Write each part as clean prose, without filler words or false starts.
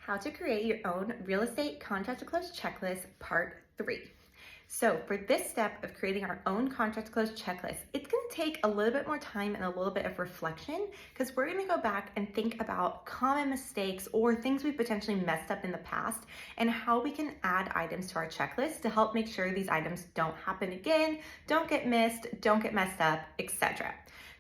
How to create your own real estate contract to close checklist, part 3. So for this step of creating our own contract to close checklist, it's going to take a little bit more time and a little bit of reflection because we're going to go back and think about common mistakes or things we potentially messed up in the past and how we can add items to our checklist to help make sure these items don't happen again, don't get missed, don't get messed up, etc.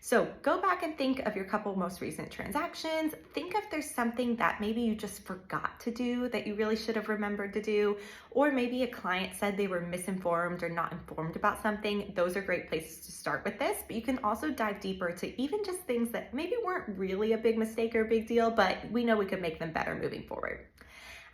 So go back and think of your couple most recent transactions. Think if there's something that maybe you just forgot to do that you really should have remembered to do, or maybe a client said they were misinformed or not informed about something. Those are great places to start with this, but you can also dive deeper to even just things that maybe weren't really a big mistake or a big deal, but we know we could make them better moving forward.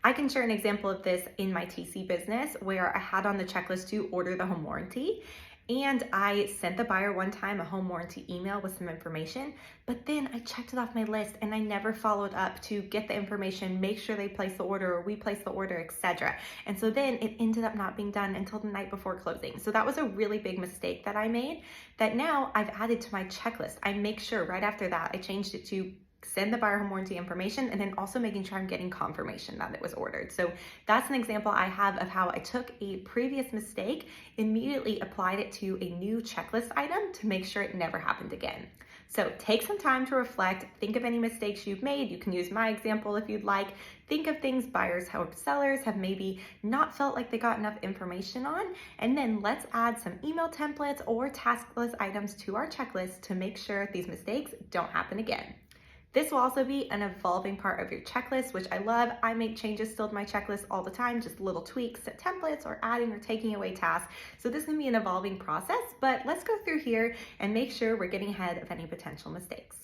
I can share an example of this in my TC business where I had on the checklist to order the home warranty. And I sent the buyer one time a home warranty email with some information, but then I checked it off my list and I never followed up to get the information, make sure they place the order or we place the order, etc. And so then it ended up not being done until the night before closing. So that was a really big mistake that I made that now I've added to my checklist. I make sure right after that I changed it to send the buyer home warranty information and then also making sure I'm getting confirmation that it was ordered. So that's an example I have of how I took a previous mistake, immediately applied it to a new checklist item to make sure it never happened again. So take some time to reflect, think of any mistakes you've made. You can use my example if you'd like. Think of things buyers or sellers have maybe not felt like they got enough information on, and then let's add some email templates or task list items to our checklist to make sure these mistakes don't happen again. This will also be an evolving part of your checklist, which I love. I make changes still to my checklist all the time, just little tweaks to templates or adding or taking away tasks. So this can be an evolving process, but let's go through here and make sure we're getting ahead of any potential mistakes.